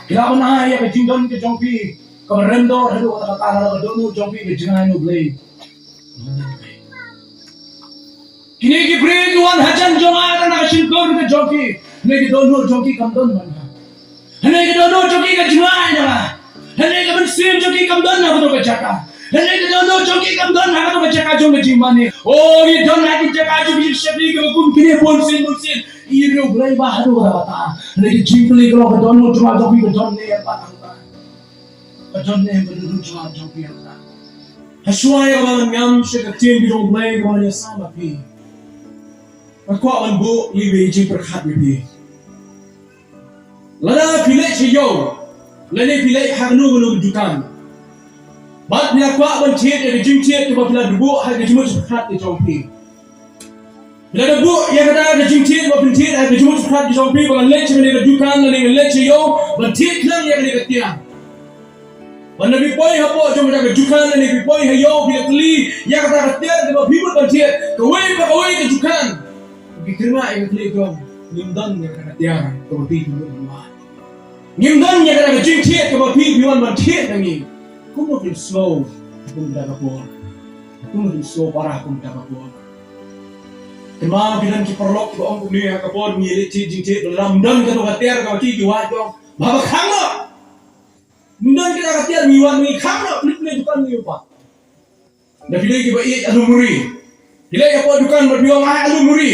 Kila mana ya ke jingdon ke jongpi, ke merendor hadu kata kata ke donu jongpi ke jengai nu blay. Kini ki beri tuan hajan jongai dan asyikon ke jongpi, ne ke donu jongpi kamdon mana, ne ke donu jongpi ke jengai dah, ne ke bensin jongpi kamdon nak tu ke jaka, ne ke donu jongpi kamdon nak tu ke jaka jong ke jimbani. Oh, ini don nak ke jaka jong ke syekhi ke hukum kini bonsin. Iro blay baharu kata, lagi jimbli kalau kedonu cuma jopi kedon ni apa tangga, kedon ni berduduk cuma jopi apa. Hasuai kalau ngam seketin bidong blay kalau dia sama pi, aku akan bu liwi jing berkat pi. Lada pilih ciyo, lada pilih hagnu gunu dukan. Bad bila aku akan ciet dari jing ciet tu bila dubu harga jumut berkat di jopi. Bila ada bu, yang kata ada jingkit, buat pentit, ada jumut sekat di jompi, bagan lec, mana dukan, mana lec yo, pentit lang yang ada ketiak. Mana bipoi hapo, jom ada dukan, mana bipoi hayo, bila keli, yang kata ketiak, dia bibur pentit, kawai ke dukan. Diterima yang keli jom, nimdan yang kata ketiak, kau pi bibur rumah. Nimdan yang kata jingkit, kau pi bibur pentit lagi. Kau mungkin slow, kau mendapat buah. Kau mungkin slow parah, kau mendapat buah. Kemana bilang kiperlok ke orang punya kapor milik jingkit lamdan ke tukar tiar kau kiki kiwat kau, bawa kamu, lamdan kita katiar miwan mi kamu, pelit dukan mi apa? Dah pilih kita iat alumuri, pilih apa dukan berbiang alumuri,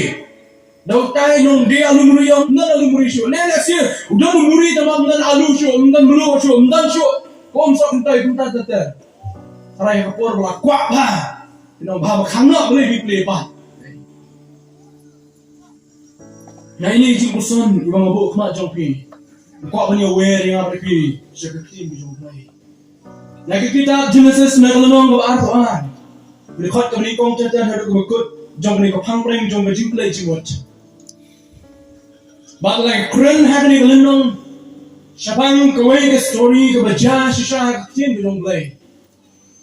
dah utai nong dia alumuri yang nan alumuri show, nene sih, udah alumuri tamam nan alu show, nan melu show, nan show, kau sok kuntai tete, sarai kapor berlakuak bah, kita bawa kamu boleh pilih apa? Nah ini jing kuson ibang mabuk mak jongpi. Kau punya aware yang apa pi seperti ini jongpi. Nah kita Genesis mekalonong ke Al-Quran. Berikut kami kong cerita hari berikut jongpi ke pangpreng jongpi jingplay jingwat. Bagai keren hari kalonong siapang kawai ke story ke baca sisa kecil jongpi.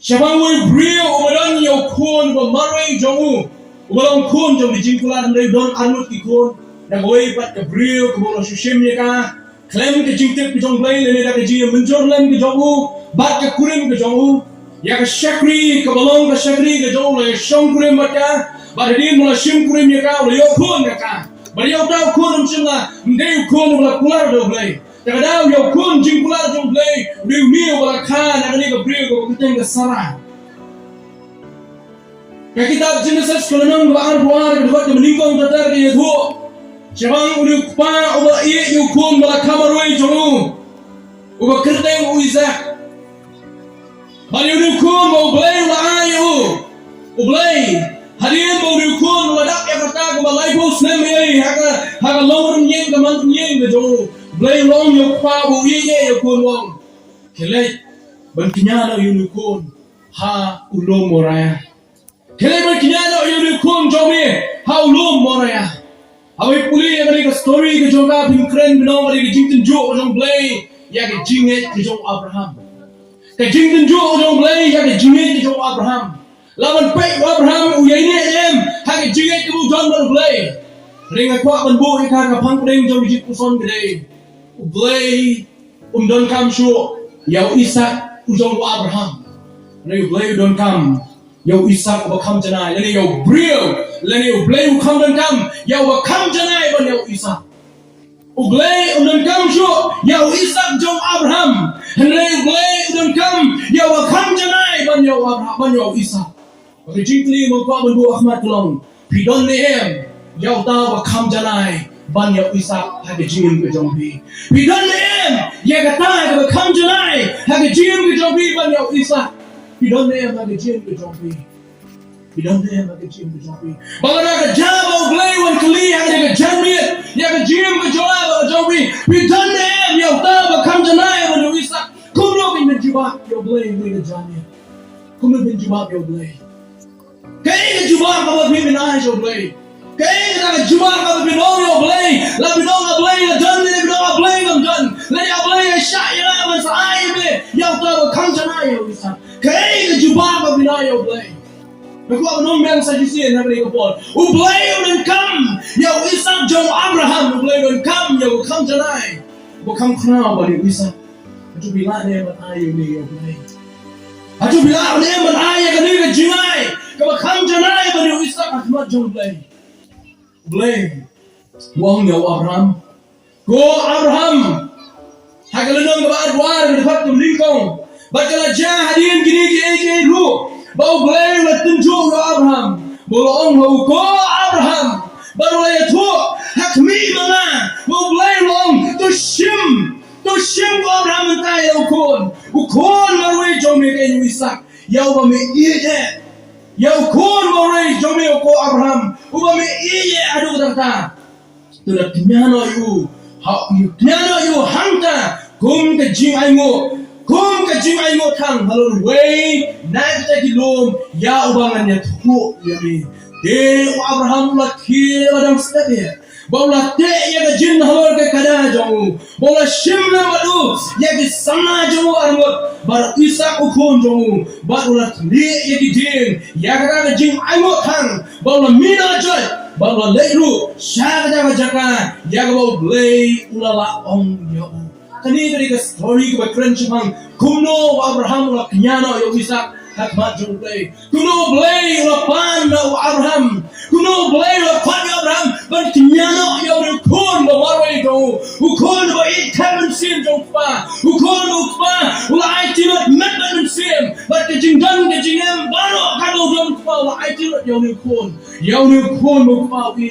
Siapang kawai brio umaran yau kon bermarai jongu. Umaran kon jongpi jingkulan dari don anut ikon. Dah boleh buat ke brio ke bola sushimnya kah, klaim ke jingtip ke jongplay, lene dah ke jia mencor lem ke jongu, bat ke kurim ke jongu, ya ke syakri ke balong ke syakri ke jongu, le shong kurim bat kah, bat dia mula shim kurimnya kah, le yau kun kah, bat yau tahu kun macam lah, mendeu kun mula kular jongplay, tak ada yau kun jing kular jongplay, riu niu mula kah, nak ni ke brio ke keteng ke sarah. Ke kitab Genesis kalau nang Al-Quran ke dekat meningkong tetar ke yaitu. Siapang udah pa, udah iya yukum bala kamaroi jongu, udah kerteng ISAAK. Bali udah kum mau belai ayu, belai. Harian mau udah kum udah dak ya kata kebalai bos nemi, haga lor nyeng keman nyeng ke jongu, belai long yuk pa bu iya yukum long. Kelai berkinyana yukum ha ulum moraya. Kelai berkinyana yukum jongi ha ulum moraya. Awak pulih yang ada story ke jonga pingkren benong ada ke jingten jo jong blay ya ke jinget ke jong Abraham. Ke jingten jo jong blay ya ke jinget ke jong Abraham. Lawan pek Abraham uyai ni em ha ke jinget ke jong blay. Ring aku akan bu ka pang preng jong jit puson gede. Blay don kam sho ya ISAAK jong Abraham. Ring blay don kam ya ISAAK bakam janai lene ya brio lene blay ukam don kam ya bakam janai ban ya ISAAK blay don kam sho ya ISAAK jong Abraham lene blay don kam ya bakam janai ban ya Abraham ban ya ISAAK bagi jingkli mo ko ban bu Ahmad long pidon ne em ya ta bakam janai ban ya ISAAK ha ke jingin ke jong bi pidon ne em ya ka ta bakam janai ha ke jingin ke jong bi ban ya ISAAK pidon ne em ha ke jingin ke jong bi. Bidang dia yang kecil berjumpa. Bagaimana kerja mau beli wan keli yang dia kerjamit, yang kerjim berjual berjumpa. Bidang dia yang tahu bakam janai yang bisa. Kuno bin menjubah yang beli kerjamit. Kuno bin jubah yang beli. Kaya jubah kalau bin menai yang beli. Kaya nak jubah kalau bin orang yang beli. Lah bin orang beli lah dan dia bin orang beli dan. Lah yang beli syai lah masa air be. Yang tahu bakam janai yang bisa. Kaya jubah kalau bin orang yang beli. Aku akan nombang saja sih nak beli kapal. Ublay dan kam, ya ISAAK jong Abraham. Ublay dan kam, ya kam janai. Bukan kenal bagi ISAAK. Aju bila ne man ayu ni yo play. Aju bila ne man ayu ka ni ka jingai. Ka ba kham janai ba ni Isaac Ahmad jong play. Play. Wong yo Abraham. Go Abraham. Hagalanong ba arwar ni fat tum lingkong. Bakala jah hadin gini ke lu. Bau play la tunju yo Abraham. Bolong ho go Abraham. Baru ya tu hakmi mana. Bau play long to shim Abraham entah ukon marway jome ke Isaac yau ba me iye yau kon marway jome ko Abraham uba me iye adu kata tu dah nyano yu hangta kum ke jing aingo thang halon way naik ta kilom ya ubangan ya tu ya me de Abraham la khir adam step Bola te ya ke jin halor ke kada jong bola shimna madu ya ke samna jong armot bar Isaac ukon jong bar ulat li ya ke din ya ke jing aingo thang bola mina joy bola leiru shaka jaka ya ke bau blay ulala ong yo kani ke story ke bakran chang kuno Abraham la knyano yo Isaac Ahmad jong blay kuno blay la pan Abraham kuno blay la pan Abraham ban knyano yo ukon ba warway jong ukon ba itamen sim jong pa ukon ukpa ula aitinot metman sim bat ke jingdan ke jingem baro kado jong pa ula aitinot yo ukon ukpa wi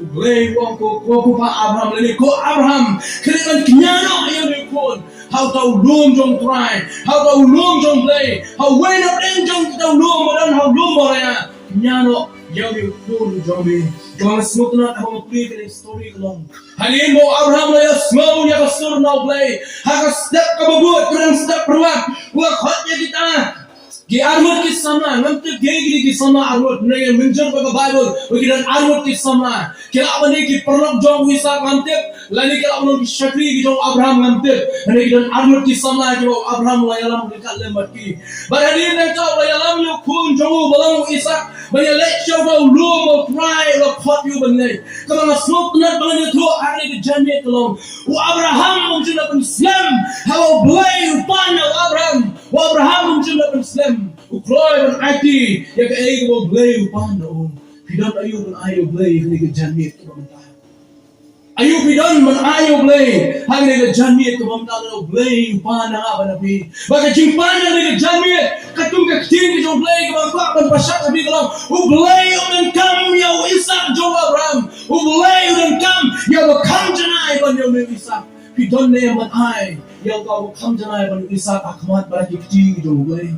blay wong ko pa Abraham le ko Abraham kene knyano yo ukon how to loom jong try how to loom jong play how when up in jong to loom dan how loom ya nyano yo ukon jong me jong smut na ako play ke story long halin mo Abraham la smau ya kasur na play ha step ka babut kurang step perwat wa khot ya kita ki armut ki samna namte gegri ki samna armut ne minjar ba bible ukiran armut ki samna kila bani ki perlok jong Isaac namte lani kila bani ki shakri ki jong Abraham namte ne kiran armut ki samna ki Abraham la yalam ki kalle mati barani ne ta la yalam yu kun jong balang Isaac bani lek jong lo mo try lo khot yu bani kama smok na bani to ari ki janne kolong Abraham mungkin akan Islam how blay pan Abraham mungkin akan Islam ukloy ban IT ya ke ay mo blay pan no pidon ayu ban ayo blay ni ke janne ko banta ayu pidon man ayo blay hang ni ke janne ko banta no blay pan na ba na pi ba ke jing pan ni ke janne katung ke ting ke blay ko ba ban pasat sabi ko blay on kam ya Isaac jo Abraham blay on kam ya ba kam janai ban yo ni Isaac pidon ne man ai ya ka kam janai ban Isaac Ahmad ba ki ting jo blay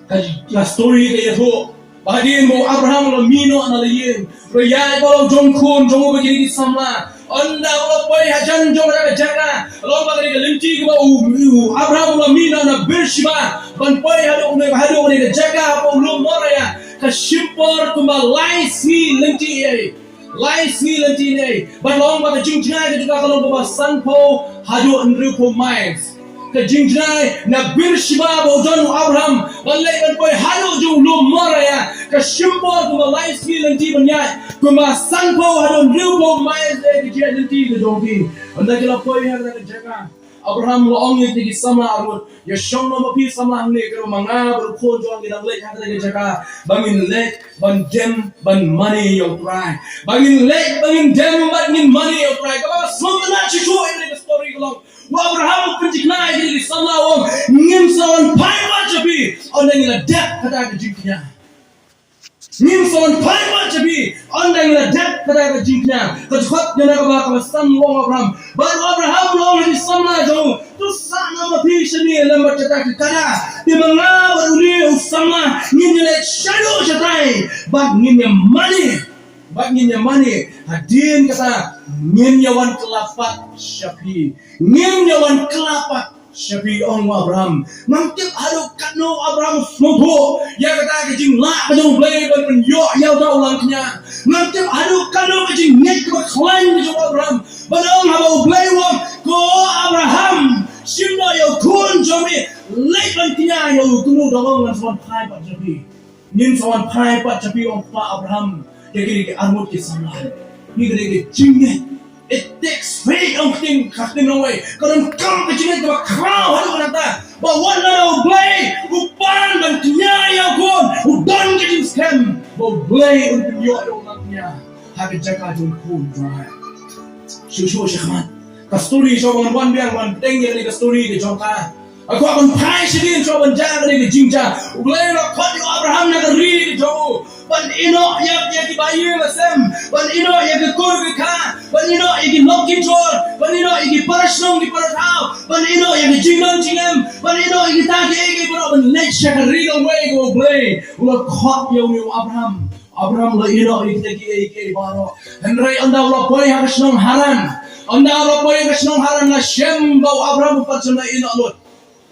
ka story ke yato bahadin mo Abraham lo mino na layin royai ko jong khon jong ba ki samla onda ko pai hajan jong ra jaga lo ba ke limti ko Abraham lo mino na Beersheba ban pai hado ne jaga ko lo moraya ka shimpor kuma laisi limti ne ban long ba jing jai ke ka lo ba sanpo hado andru ko miles ke jingjai na Beersheba bo jon Abraham balai ban poi halo ju lo moraya ke shimpo kuma lai ski lanti banyai kuma sanpo hado riubo mai de ke lanti ke jongi anda kala poi har na jaga Abraham lo ong ye ki samla arut ya shong no mapi samla ne ke manga ber kho jong ki dang le ha ke jaga bangin le ban dem ban money yo cry bangin le bangin dem bangin money yo cry ka ba somna chi chu in the story long Abraham penjikna ini sallallahu ngim sawan pai wajabi onang ila dep kata ke jingknya ngim sawan pai wajabi onang ila dep kata ke jingknya kejot yana ka ba san wong Abraham baru Abraham long di samna jo tu sana mapi shani lambat kata ke kada di manga uri usama ngim le shadow jatai bag ngim money hadin kata ngim yawan kelapat syafi ong Abraham mangtip halo katno Abraham smoto ya kata ke jing la ba jong blay ban yo ya ta ulang knya mangtip halo katno ke jing nek ko khlain ke jong Abraham ban ong habo blay wong ko Abraham simba yo kun jomi lai ban knya yo kunu dong ngan son phai pat jabi nin son phai pat jabi ong pa Abraham ke armut ke samla ni ke jingnya It takes faith ang ting kating away. Karon kam kacingit ka kraw halo nata. Ba wala oblay upan ban knyaya kon udon kacing scam. Ba oblay un pinyo yo natnya. Hagi jaga jun kun dry. Shushu shakman. Ka story so wan biang wan teng ni ka story ke jongka. Aku akan pai sedih so ban jaga ni jingja. Oblay ro khot yo Abraham na ka ri ke jo. Ban ino yak di bayi masem. Ban ino yak kur ke kha. Ban ino yak nok ki chor. Ban ino yak parasong di paratau. Ban ino yak jingman jingem. Ban ino yak ta ke bro ban let shaka ri away go play. Ula khot yo Abraham. Abraham la ino yak ke baro. Henry anda ula boy hakasnong haran. Anda ula boy hakasnong haran la shem bau Abraham patsana ino lut.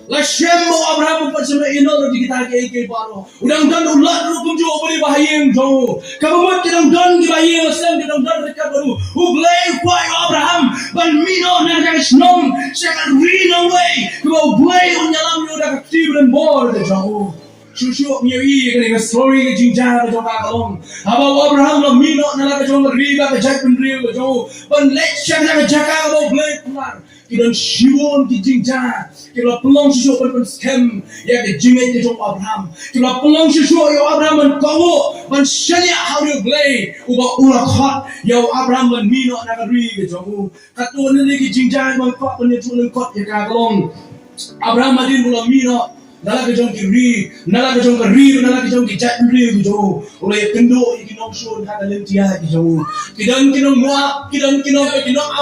Lashem mo Abraham patsana ino ro kita ke baro. Udang dan ulat ru kum jo bari bahayeng jo. Kamot kidang dan di bahayeng asem kidang dan rekat baru. Ublay kwai Abraham ban mino na kasnong second read away. Ko blay unyalam yo da tibren bor de jo. Shushu miyi ke story ke jingja jo ka kalong. Aba Abraham lo mino na ka jo ri ba ka jak pen ri jo. Ban let shak na jaka bo blay kumar. Kidang shiwon ki jingja. Kila pelong susu ban scam ya ke jingai ke jong Abraham. Kila pelong susu yo Abraham ban kawo ban shanya how you play uba ula khot yo Abraham ban mino na ka ri ke jong. Katun ni ke jingja ban khot ban tu khot ya ka kalong. Abraham adin mula mino nala ke jong ki ri nala ke jong ka ri nala ke jong ki jat ri ke jong. Ula ya kendo ikinong sun ha ka lentia ke jong. Kidang kinong muak kidang kinong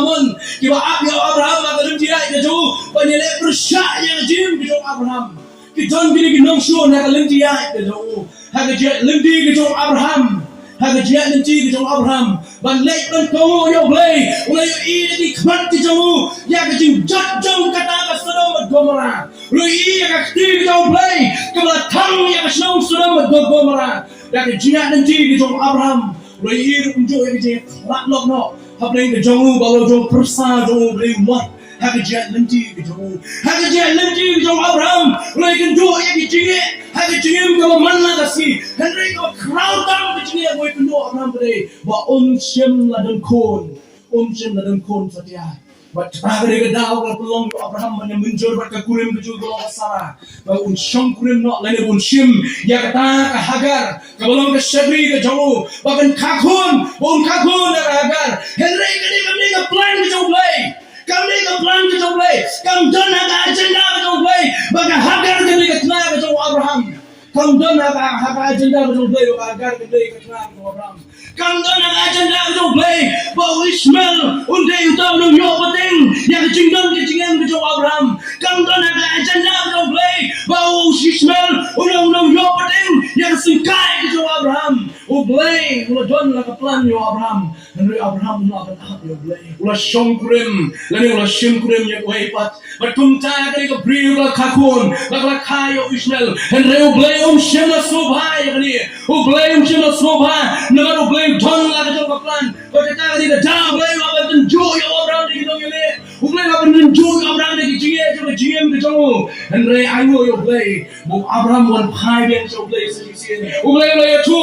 amon kiba ap yo Abraham ka lentia ke jong. Panile persya yang jim ke jong Abraham. Kidang kinong sun ha ka lentia ke jong. Ha ka jet lenti ke jong Abraham. Haga jiat nanti ke jong Abraham. Ban lek ban kongo yo blay. Ula yo i di kmat ke jong. Ya ke jing jat jong kata ka Sodom dan Gomora. Ula i ya ka kti ke jong blay. Kebala tang ya ka snong Sodom dan Gomora. Ya ke jiat nanti ke jong Abraham. Ula i ru unjo ya ke jing lak lok no. Hablay ke jong balo jong persa jong blay mat. Haga jiat nanti ke jong. Haga jiat nanti ke jong Abraham. Ula i kenjo ya ke jing. Haga jing ke manna kasi. Henry ko crowd down ke jing ya boy kendo Abraham bre. Ba shem la dan kon. Shem la dan kon satia. Ba tragere ke daw la pelong Abraham ban menjor ba ka kurim ke jugo Sarah. Ba shong kurim no lane shem ya kata ka Hagar. Ka belong ke Shebri ke jamu. Ba kan kakun na Hagar. Henry ke ka plan ke jamu play. Kami ka plan ke jamu play. Kam dan ka agenda ke jamu play. Ba ka Hagar ke tna ke jamu Abraham. Kam dan ka agenda ke jamu play ba Hagar ke tna ke Abraham. Kam dan ka agenda ke jamu play ba Ishmael unde utaw no yo pating ya ke jingdan ke jingem ke jamu Abraham. Kam dan ka agenda ke jamu play ba Ishmael unde no yo pating ya ke singkai ke jamu Abraham. Ublay ula don la ka plan yo Abraham. Henry Abraham la ka hak yo blay. Ula shong kurim lani ula shem kurim ya way pat. But kumta ka bri ula kakun la kayo Ishmael. Henry ublay shem la sobha ya ni. Ublay shem la sobha na ublay don la ka jong plan. But ka ni da ublay la ka enjoy yo Abraham ni dong ni. Ublay la ka enjoy Abraham ni jinge jo jingem ke jong. Henry ayo yo blay. Bo Abraham wan pai ben jo blay sa sien. Ublay la ya tu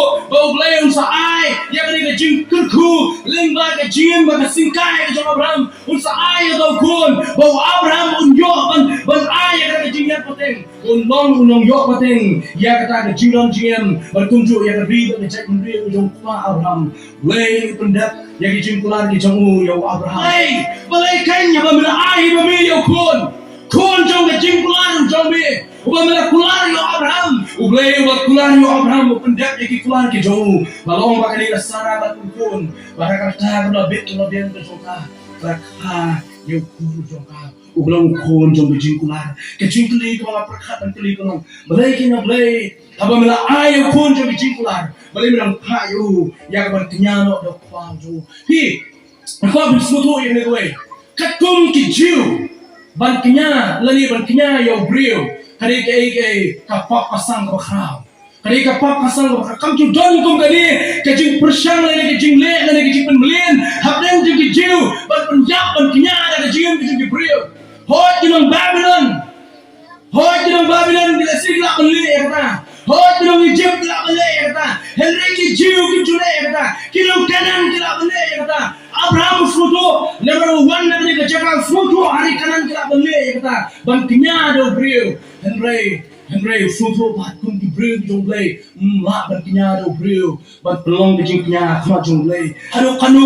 Ublay sa ai ya ka ni ka jing kurku ling ba ka jing ba ka singkai ke jong Abraham. Sa ai do kun bo Abraham yo ban ai ya ka jing ya pateng. Unong yo pateng ya ka ta jing don jing bertunjuk ya ka ri ba cek ri jong pa Abraham. Lay pendat ya ki jing kulan ki jong yo Abraham. Hey balai kan ya ba mila ai ba mi yo kun. Kun jong ka jing kulan jong mi. Uba mila kulan yo Abraham. Ublay uba kulan yo Abraham pendat ya ki kulan ki jong. Balong ba kanila sana ba kun. Ba ka ta ba bit no den ka jong ka. Rakha yo kun jong ka. Ublong kun jong bi jing kulan. Ke jing kli ko la prakhat an kli ko long. Balai ki na blay. Aba mila ay yo kun jong bi jing kulan. Balai mila ka yo ya ka ban knyano do kwang jo. Hi. Ko bi smuto ye ne way. Katum ki jiu. Ban knya lani ban knya yo brio. Hari ke kapak pasang ke bakal. Hari kapak pasang ke bakal. Kam tu don kum kani ke jing persang lani ke jing le lani ke jing penbelian. Hapden jing ke jiu ban penjap ban kenya ada ke jing brio. Hoi jinong Babylon. Hoi jinong Babylon bila sigla beli kata. Hoi jinong Egypt bila beli kata. Henry ke jiu ke jule kata. Kinong kanan kila beli kata. Abraham suatu number one nanti kejagaan suatu hari kanan kita beli kata bantinya do brio Henry suatu batun di brio jonglei mak bantinya do brio bat pelong di jingknya sama jonglei aduh kanu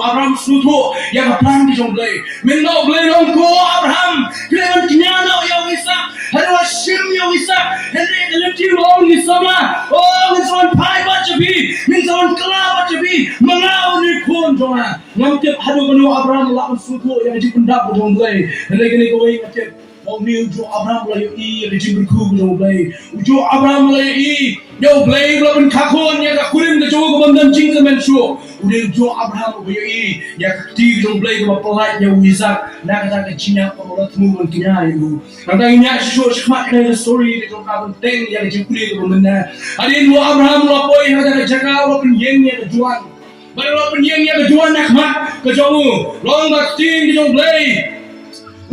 Abraham suatu yang pelan di jonglei minno beli dongko Abraham kira bantinya do ya Isak aduh Hashim ya Isak Henry kelenti long di sama oh misalnya pai baca bi misalnya kelapa baca bi mengaw ni kun jonga ngamtip hadu menu Abraham lawan suku yang di pendap jonglei Henry kini kau ingat oh ni ujo Abraham layu i rejim berku jonglei ujo Abraham layu i yo blei lawan kakon ya kakurim ke jogo bandan jingka mensho udah ujo Abraham layu i ya kakti jonglei ke pelai ya Isak nak kata kejinya orang temu mungkinnya itu katanya sho shmat kena story ke jongka penting ya rejim kuli ke benda adin lo Abraham lo poi kata jaga lo penyeng ya kejuan baru penyeng ya kejuan nak mat kejomu long bakti jonglei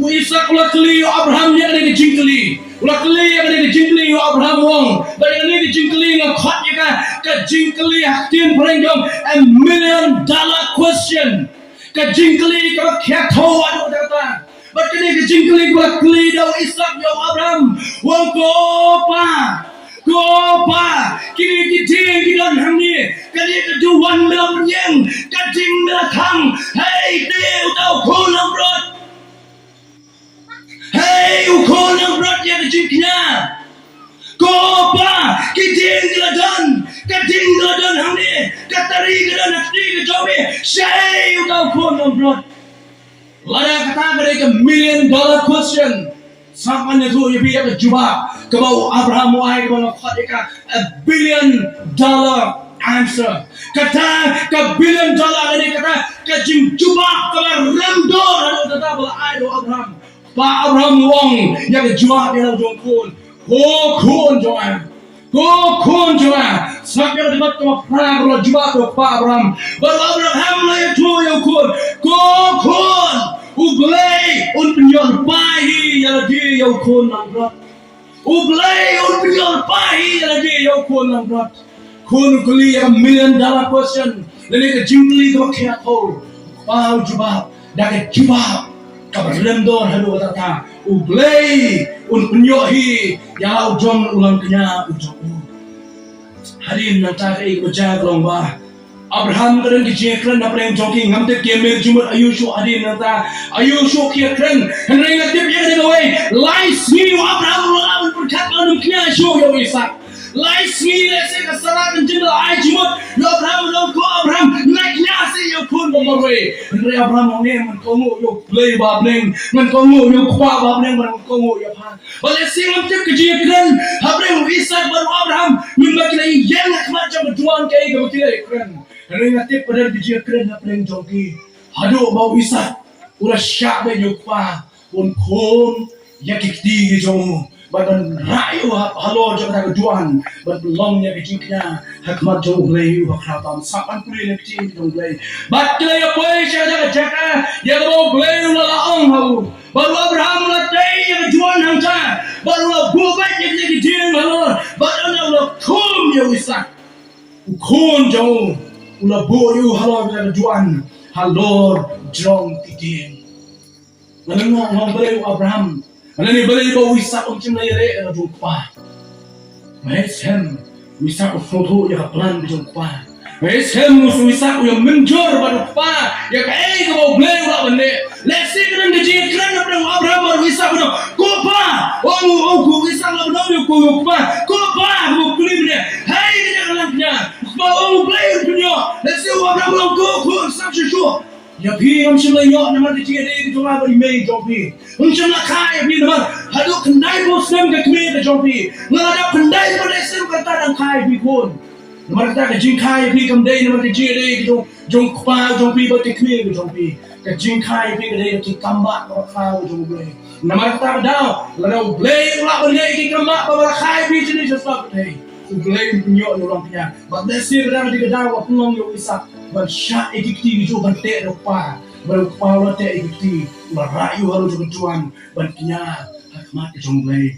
Isak ulah keli Abraham yang ada kejingkeli ulah keli yang ada kejingkeli Abraham wong bagi ini kejingkeli ngakot ya kejingkeli haktin perenjong $1 million question kejingkeli kalau kia tahu ada kata bagi ini kejingkeli ulah keli daw Isak ya Abraham wong Kopa kini kita hamni kali keduan dalam penyeng kajing belakang hey dia tahu kolam rot hey kolam rot yang kejingknya Kopa kajing geladan hamni katari geladan hati kejobi hey tahu kolam rot lada kata mereka $1 million question Samanya tu yang dia berjumpa kebau Abraham wahai kebau khadika $1 billion answer kata $1 billion ini kata kejim jumpa kebau remdor ada tetap beraido Abraham Pak Abraham wong yang berjumpa dia jongkun kun joan sampai dapat kebau perang kalau jumpa tu Pak Abraham baru Abraham lah itu yang kun Ublay un penyon pahi yang dia yang kon nangrat. Ublay un penyon pahi yang dia yang kon nangrat. Kon kuli yang $1 million question. Lalu ke jingli tu kia kau. Pau jubab, dah ke jubab. Kabarlem dor hadu kata. Ublay un penyohi yang ujung ulang kenya ujung. Hari nanti kita berjaga lomba. Abraham keren kejekran apa yang jogging ngamtip kemir jumur ayusho adin nata ayusho kekran henry ngatip yang dia away lies me Abraham lawan berkat lawan kena show ya Isak lies me lese kesalahan jendel ay jumur ya Abraham lawan ko Abraham naiknya si ya pun bomorwe henry Abraham ngene man kongo yo play babling man kongo yo kwa babling man kongo ya pan balesi ngamtip kejekran Abraham Isak baru Abraham mimba kena yang macam berjuang kayak keren Henry ngatip pada bijak keren apa yang jogi. Hado bau Isak ulah syak be jokpa pun kon ya kikti jong badan rayu halo jong tak juan bad long ya kicingnya hakmat jong lei wa khatam sapan puli ne kicing jong lei bat kle ya poi jaga jaga ya bau lei ulah laong hau baru Abraham ulah tei ya juan hangca baru ulah bubat ya kicing halo badan ulah kum ya Isak kon jong ulah boyu halor dan juan halor jong titin menengok ngobrol Abraham menani beli bau Isak uncim lere dan jumpa mesem Isak foto ya plan jumpa mesem Isak yang menjor pada pa ya kai ke bau beli ulah bende lesi kan gaji kan Abraham baru Isak benar kopa oh Isak lah benar yo kopa mau beli benda hai dia kalangnya mau beli punya lesi Abraham lo ko sampai show ya pi hamsim lai yo nama dia dia cuma beri mei jopi hamsim lah kai pi nama hadu kendai muslim ke kme ke jopi ngada kendai pada sem kata dan kai pi kon nama kata ke jingkai pi kam dei nama dia dia jong kpa jong pi ke kme ke jopi ke jingkai pi ke dei ke kamba ko kau jong beli nama kata dah lalu beli ulah beli ke kamba ko kai pi jenis sebab dei Ublay punya orang punya, bagai sirah di kedai waktu long yo Isak, bersyak ikiti itu bantek rupa, berupaya bantek ikiti, berayu harus berjuang, bantinya hakmat jomblay.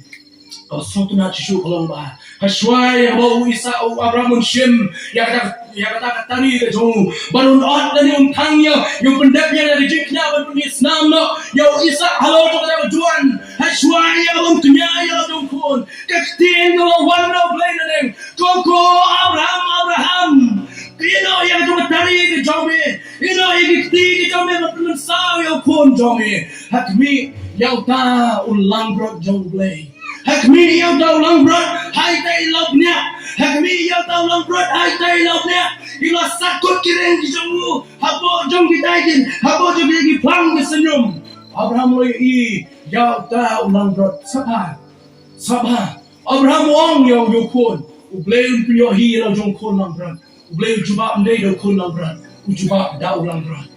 Kalau suatu nak cisu kalau bah, hasway bau Isak Abraham Shim, ya kata ya kata tari ke jong balun ot dan tangnya yung pendapnya dari jingknya balun Islam no yo ISAAK halo to kata juan hashwaya bang tunya ya jong kun kaktin no one no play neng koko Abraham kino yang tu tari ke jong ino ikti ke jong balun saw yo kun jong hakmi yo ta ulang brot jong play hakmi yo ta ulang brot hai tai lobnya hakmi yo ta ulang brot hai tai lobnya ilo sakut kireng di jong habo jong kitaikin habo jong lagi plang senyum Abraham loy i yo ta ulang brot sabha Abraham wong yo kun ublay punya hi lo jong kun lang brot ublay juba ndai do kun lang brot ujuba da ulang brot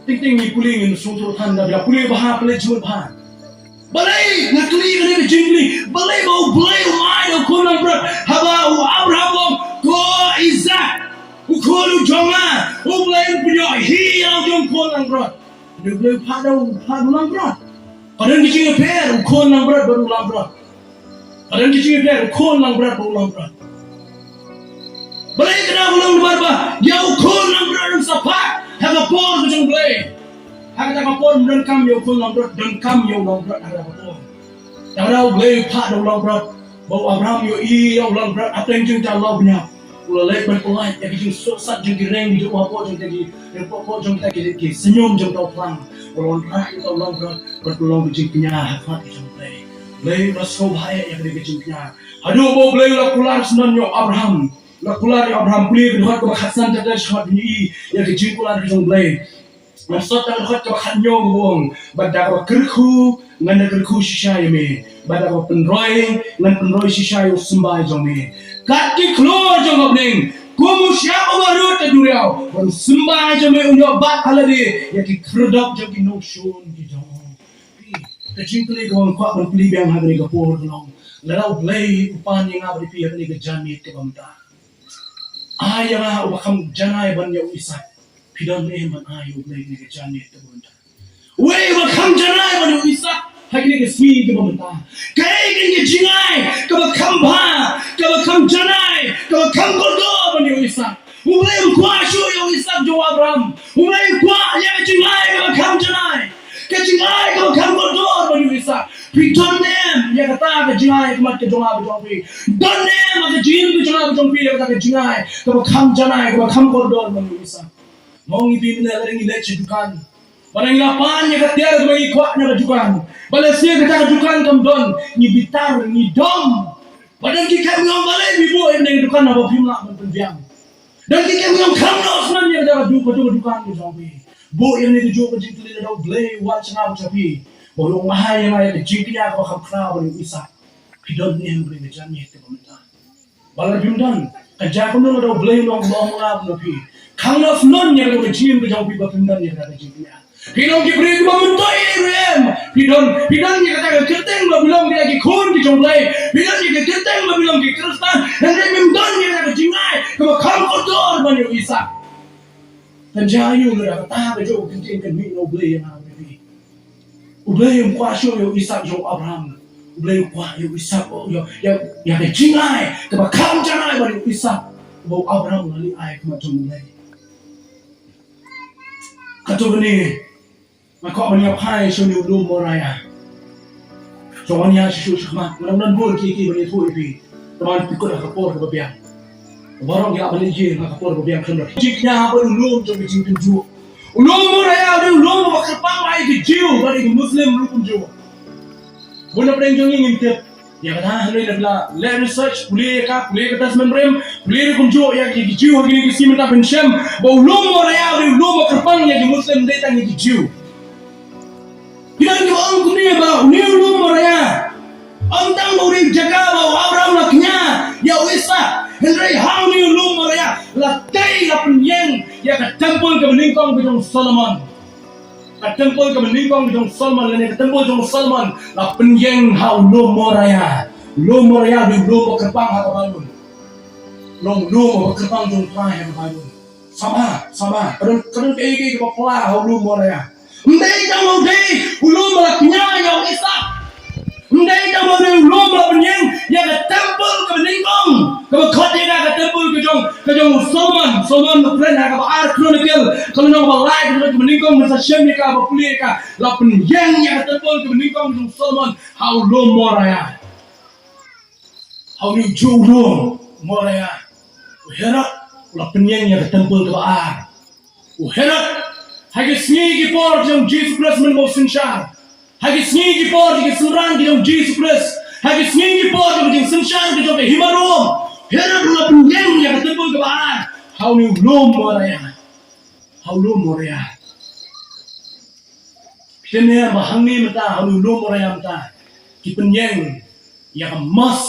ting ni puling in sutro tanda ya puling baha pele jumut baha balai nakli ni jingli balai bau balai mai do kunang bro haba Abraham ko ISAAK ukolu jonga ublai punya hi yang jong kunang bro de blai phadulang bro adan kicing per kunang bro barulang bro adan kicing per kunang bro barulang bro balai kena ulang barba ya kunang bro sapa haba por jong blai hak tak pun dan kam yo kun long brot dan kam yo long brot ada apa dah dah boleh pak dah long brot bau Abraham yo i yo long brot apa yang jeng jalaunya ulah lek berpelai ya jeng sosat jeng direng di apa jeng tadi dan pokok jeng tadi ke senyum jeng tau plang ulon rak yo long brot bertolong jeng kenya hafat jeng play lei rasul bahaya yang di jeng kenya aduh bau boleh ulah kular senan yo Abraham ulah kular yo Abraham boleh kedua ke khasan tadi syahad ni ya ke jeng kular jeng play maksud tak khot ke khanyo wong badak wa kerku ngan kerku shisha me badak wa penroi ngan penroi shisha yo sembai jome kat ki klo jong ning kumu siapa baru ta duriau wan sembai jome unyo bat halade ya ki kredok jong ki no shon ki jong ta jingkle gong kwa ban pli bang hagri ga por long larau blai upan yang abri pi ni ga janit ke bamta ayama ubakam janai ban ya ISAAK pidon eman ayu blai ni ke janit te bamta we ubakam janai ban ya ISAAK hagri ke smi ke bamta kai ke jingai ke bakam ba ke bakam janai ke bakam gordo ban ya ISAAK ulai kwa shu ya ISAAK jo Abraham ulai kwa ya jingai ke bakam janai ke jingai ke bakam gordo ban ya ISAAK pidon nem ya kata ke jingai ke mat ke jonga ba jongpi don nem ke jin ke jonga ba jongpi ya kata ke jingai ke bakam janai ke bakam gordo ban ya ISAAK mong ipi na ring ile dukan barang lapan ya katiar bagi kuat na dukan balasia kata dukan kam don ni bitar ni dom badan ki kam ngom balai bibo yang dukan apa pimla pendiam dan ki kam ngom kam no senan ya kata dukan ni jombi bo yang ni jo penjing tuli dah blay wat sengam capi bolong mahai yang ada jingknya ko kam kra bani ISAAK pidon ni yang beri jan ni te pementa balar bimdan kerja ko no dah blay long ngab no pi Kanglos non yang ada jim ke jauh piba pindan yang ada jimnya. Pidon ki beri dua mentoi rem. Pidon yang kata kerteng lo bilang dia ki kun ki jomlai. Pidon yang kerteng lo bilang ki Kristen. Dan dia memdon yang ada jingai. Kau kam kotor banyak ISAAK. Dan jayu lo dah kata ke jauh kencing kan mi no blay yang ada ni. Ublay yang kuasyo yo ISAAK jo Abraham. Ublay kuah yo ISAAK yo yang ada jingai. Kau kam jangai banyak ISAAK. Bau Abraham lali ai kau jomlai. Kata begini, maka banyak hai suni ulum moraya. Soalnya susu semat, mudah-mudahan bol kiki bani tu ipi. Teman pikir dah kapor ke babiang. Barang yang bani je nak kapor babiang sudah. Jiknya apa ulum jadi jingkin ju. Ulum moraya ada ulum berkepang lagi ke jiu bagi Muslim ulum ju. Boleh perenggang ingin ya kata hari dah bila lab research boleh kertas membrem boleh kunjuk yang jiu hari ni kisi minta pensiun bau ulum moraya ada ulum berkepang yang Muslim datang yang jiu. Bila kita orang kunia bau ni ulum moraya antang boleh jaga bau Abraham laknya ya ISAAK Henry hang ni ulum moraya lakai lapan yang ya ke temple ke meningkong bidang Solomon. Ketempul ke meningkong jong Salman dan ketempul jong Salman la penyeng ha ulum moraya di ulum berkepang ha balun ulum berkepang jong pai ha balun sama kadang ke bakla ha ulum moraya ndai tang dei ulum laknya ya ISAAK ndai tang ulum la penyeng ya ketempul ke meningkong ke khot dia ketempul ke jong kajong Solomon friend ha ka chronicle kalau nang ba live ka meningkong sa shem ni ka ba puli ka la penyeng ya tempel ka meningkong jong Solomon how lo moraya how ni jolo moraya herat la penyeng ya tempel ka ba herat hagi snigi por jong Jesus Christ men mo sinshan hagi snigi por jong sunran jong Jesus Christ hagi snigi por jong sinshan jong himarom herat la penyeng ya tempel ka ba how ni lo moraya how lo moraya kene mahangni mata how ni lo moraya mata ki penyeng ya mas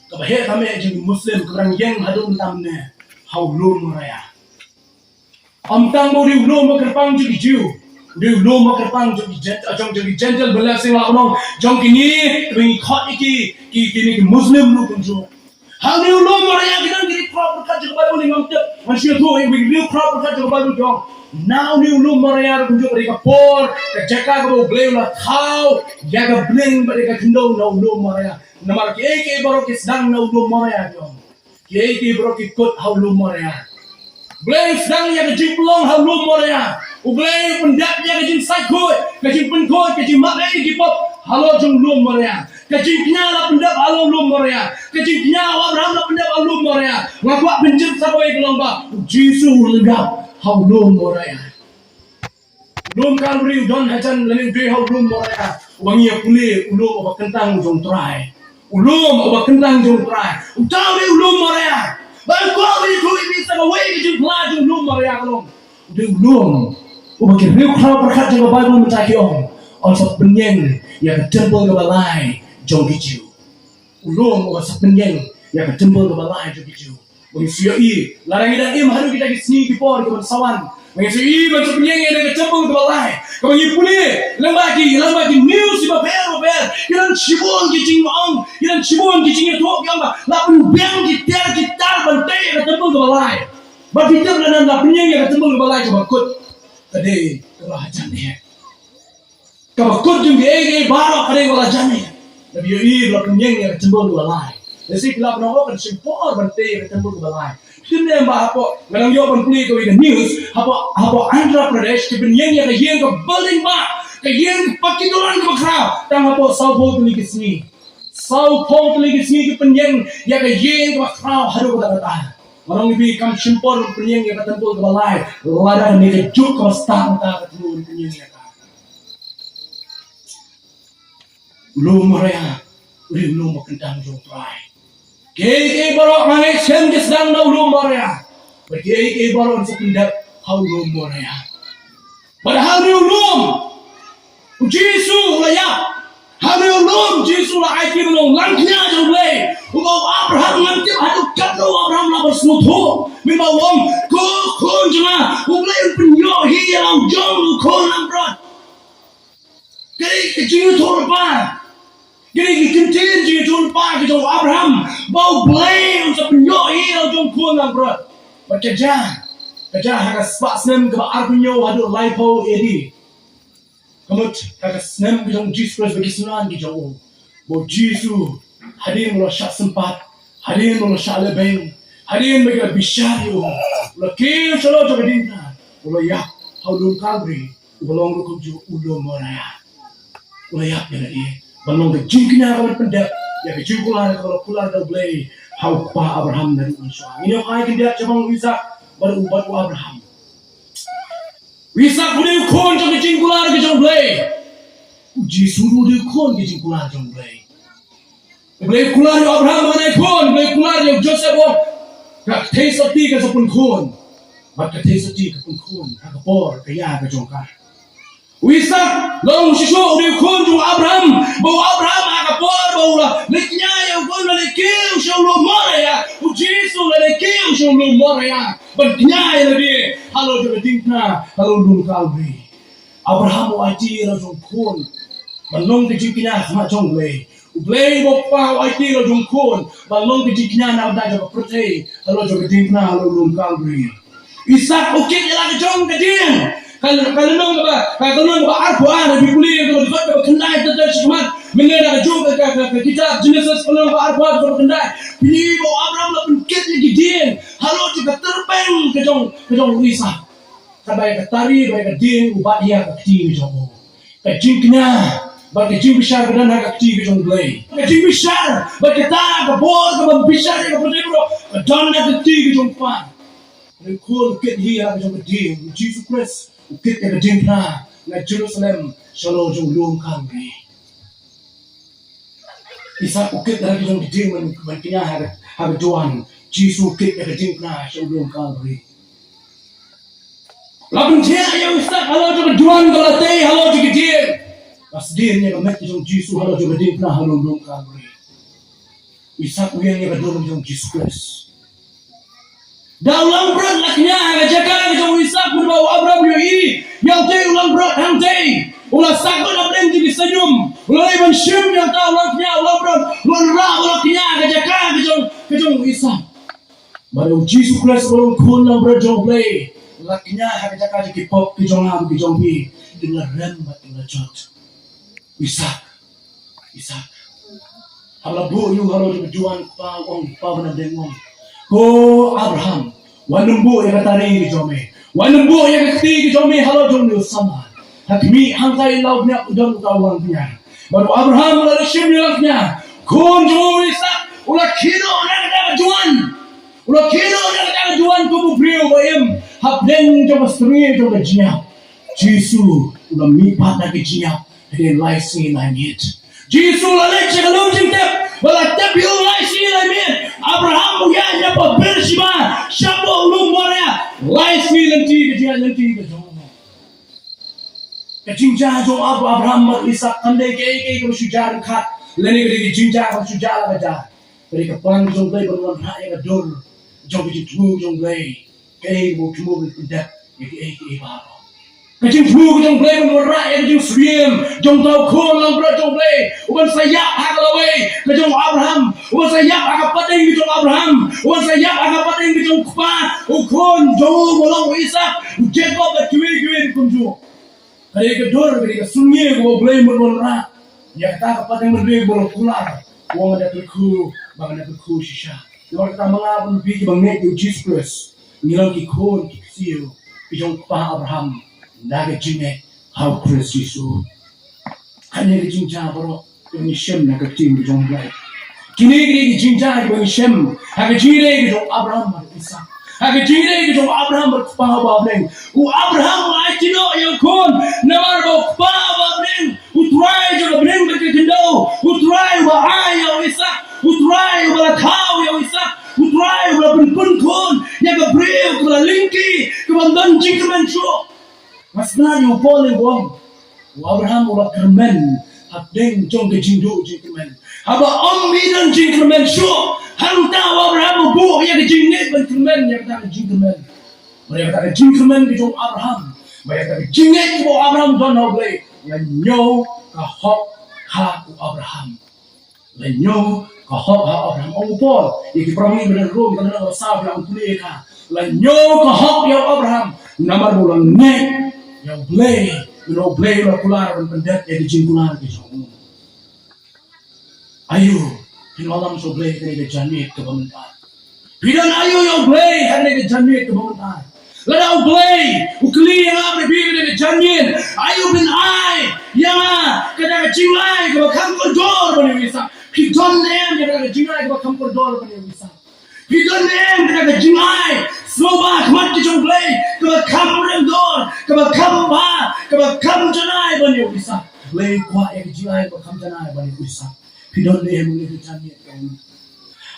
ka ba he kame jong muslim kurang yang hadum tamne how lo moraya amtang mo riu lo makerpang jadi jiu riu lo makerpang jadi gentle blessing la onong jong kini bing khot iki ki muslim lu kunjo how riu lo moraya kinan kiri crop berkat juga Bible ngam tep masih tu bing riu crop berkat juga Bible jong now riu lo moraya kunjo mereka por ke jaka ko bleu la thau ya ga bling mereka kendo no lo moraya namar ke baro ke sedang no lo moraya jong ke baro ke kot how lo moraya Blay sedang ya kejing pelong halu moraya. Ublay pendak ya kejing saikut, kejing penkut, kejing makai kipop halo jong lu moraya. Kejing nyala pendak halo lu moraya. Kejing nyawa Abraham la pendak halu moraya. Ngakwa benjit sampai kelong ba. Jisu legap halu moraya. Lum kalbri don hajan lenin dui halu moraya. Wangi puli ulum oba kentang jong try. Ulum oba kentang jong try. Utau ni ulum moraya. Baru kau ni tu ini sama way kejung pelajung belum mereka belum, dia belum. Umakin riu kau berkat jaga Bible mencari orang, orang penyeng yang ketempel ke balai jong kiju. Belum orang penyeng yang ketempel ke balai jong kiju. Manusia i, larang kita im haru kita kisni kipor ke sawan. Manusia i manusia penyeng yang ketempel ke balai. Kau ni puli, lembagi news iba ber. Kita cibun kicing maong, kita cibun kicingnya tuak yang ba, lapun beng gitar bantai yang ketempel ke balai. Bagi kita dan lapun yang ketempel ke balai coba kut. Tadi kalau hajan ni, kalau kut jumpa baru pada kalau hajan ni. Tapi i lapun yang ketempel ke balai. Jadi kalau nak orang simpor bantai yang ketempel ke balai. Kita ni apa? Kalau yo pun puli ke news, apa Andhra Pradesh kita yang ke building ba. Kajian pakiduran ke bakra, tang apa saupol tuli kisni ke penyeng ya kajian ke bakra haru kata kata. Orang lebih kam simpor penyeng ya ketempel ke balai, lada ni kejuk ke stang ta ketemu penyeng ya ka. Belum mereka, belum kentang jong try. Ke barok mangai sem ke sedang dah belum mereka. Ke barok sependak hau belum mereka. Padahal belum. Jisu lah ya, hari ulum Jisu lah aiki belum langknya jauh leh. Umau Abraham nanti hadu kado Abraham lah bersemutu. Memang wong kon cuma umlay penyohi yang jauh kon amrat. Jadi kecil turpa, jadi kentin kecil turpa kecil Abraham bau blay untuk penyohi yang jauh kon amrat. Berkerja harga sepak senam ke arpunyo hadu laipo edi. Kamu kata senam kita Jesus bagi sunan kita oh, bahwa Jesus hadir melalui sempat, hadir melalui lebeng, hadir bagi bisyari oh, laki selalu jadi dinta, melalui ya, haulun kalbri, belong lukuju ulum moraya, melalui ya jadi, belong ke jingknya kalau pendak, ya ke jingkulan kalau kular dah boleh, hau pa Abraham dari manusia. Ini apa yang dia coba ISAAK baru ubat Abraham. ISAAK boleh kon jom jingkular ke jom boleh. Jisu boleh kon ke jingkular jom boleh. Boleh kular Abraham mana kon, boleh kular Joseph oh. Kak tesati ke sepun kon, mat ke tesati ke pun kon, kak por ke ya ke jom kah. ISAAK long sisu boleh kon jom Abraham, bawa Abraham kak por bawa lah. Leknya yang kon boleh kiu shalom moraya, Jisu boleh kiu shalom moraya. Berknya yang lebih, halo juga tingkna, halo dulu kalbi. Abraham wajib rajung kon, balong kejiknya sama jong leh. Ublay bapa wajib rajung kon, balong kejiknya nak dah jaga percaya, halo juga tingkna, halo dulu kalbi. ISAAK ukit lagi jong kejing. Kalau nong apa arpuan lebih kuliah kalau dapat kendai terus cuma mengenai juga kitab Genesis kalau arpuan kalau kendai. Ini bawa Abraham lah penkit lagi dia. Halo juga kejong Isa kabay katari bay kading ubat ya kakti kejong kejingknya bay kejing besar kedan kakti kejong blay kejing besar bay kata kabor kabam besar ya kabor kedan kakti kejong pan rekul ket hiya kejong kading Jesus Christ ket kading na Jerusalem shalom jong lom kan ni Isa ukit dari kejong kading man kenya har doan Jesus ket kading na shalom lom kan ni Laban dia yang ustaz halo juga juan kalau teh halo juga dia. Pas dia ni kemet jong Jesus halo juga dia pernah halo dong kabri. Isa uyan ni kador jong Jesus Christ. Daulang berat laknya ngajakan jong Isa pun bawa Abraham yo ini. Yang teh ulang berat hang teh. Ulah sakon Abraham di senyum. Ulah iban syum yang tahu laknya ulang berat. Ulah ra laknya ngajakan jong Isa. Baru Jesus Christ belum kun lang berat jong play. Laknya hari jaka di kipop di jong bi dengan rembat dengan jot. Isak. Habla bu yu halo di berjuang pa benar dengong. Ko Abraham wanumbu yang katari di jome. Wanumbu yang keti di jome halo jong ni sama. Hakmi hangkai lautnya udang utawang punya. Baru Abraham ulah syim laknya. Kun jong Isak ulah kino nak juan. Ulah kino nak juan kubu brio bayam. Habdeng jom stri jom jinya. Jisu ulah mipat nak jinya. Dia lai sini langit. Jisu lalai cekalum jingtep. Bala tapi lai sini langit. Abraham ya nyapa bersima. Siapa ulum warya. Lai sini lanti ke jom. Kejingja jom Abraham mat Isak kandai ke sujar kat. Leni ke jingja ke sujar baca. Dari kepan jom lay berwan hak yang ador. Jom kejingju jom lay. Kay mo kimo bidat iki baro kajing fu jong play mo ra ya jong swim jong tau ko lang bro jong play uban sayap hakalaway kajong Abraham uban sayap akapating jong Abraham uban sayap akapating jong kupa ukon jong molong Isa Jacob at kiwi kunju kay kedor kay sunye mo play mo ra ya ta akapating mo mo kular wong ada ku bang ada ku shisha yo ta mga pun bi bang net Jesus Christ Nilang kikon kiksiyo Ijong pa Abraham Naga jine How Christ Yesu Kanya ki jingja bro Yung Shem naga tim Ijong blay Kinigri ki jingja Yung Shem Haga jire Ijong Abraham Mar Isa Haga jire Ijong Abraham Mar kupa bableng U Abraham Ay tino yung kon Namar ba kupa bableng Utray Yung ableng Berkitindaw Utray Ba ayaw Isa Utray Ba lakaw Yung Isa Utray Ba berpun kon yang kebriu kepala lingki kebandan jingkemen syuk masna yu pole wong Abraham ulah kermen habdeng jong kejingdu jingkemen haba ommi dan jingkemen syuk hang tahu Abraham bu yang kejingit ban kermen yang tak jingkemen mereka tak jingkemen di jong Abraham mereka kejingit bu Abraham don oblay lenyo kahok ha Abraham lenyo kahok ha Abraham Paul iki promi bener rum kana sab yang kuliah ka lanyo kahok ya Abraham namar bulan nek yang blay no blay la kular pendet ya dijingkular di jong ayo hinolam so blay kene janit ke pemerintah bidan ayo yang blay hane ke janit ke pemerintah ladau blay ukli yang abre bidan ke janit ayo bin ai ya kada jingai ke bakam kodor bani bisa Hidon nem dia kata jingai ke bakam kodor bani bisa Hidon nem dia kata jingai Sloba kemat di jong play ke bakam rendor ke bakam janai bani bisa play kuat yang jingai ke bakam janai bani bisa Hidon nem ni janit kan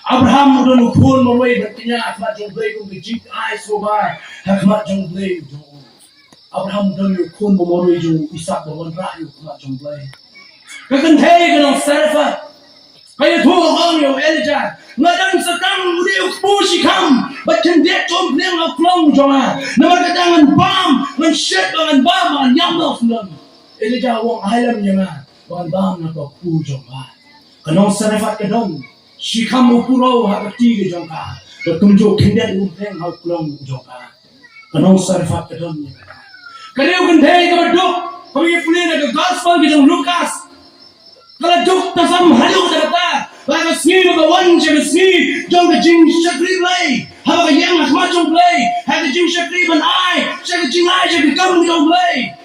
Abraham udah nukul mawai bertanya kemat jong play ke jingai sloba kemat jong play Abraham udah nukul mawai jong Isak bawan rayu kemat jong play kekentai kenang serfa Kaya tuang yo Elijah ngadang setang udah ukpusi kam bacan dia complang aklong jonga nama kadangan bam men shit bangan bam an yamlo sulam Elijah wong alam nyanga bangan bam na ko pu jonga kanong serfa kadong shikam upuro hakati ke jonga tunjuk kindet umpeng aklong jonga kanong serfa kadong nyanga kaya ukendai kabadok kami fulina ke gospel ke jong Lukas kalau duk tasam halu kata, bagai sini bagai wan jadi sini, jauh ke jing syakri lay, haba mà cái giang là khmat trong play hay cái chim shakri bên ai sẽ cái cam trong play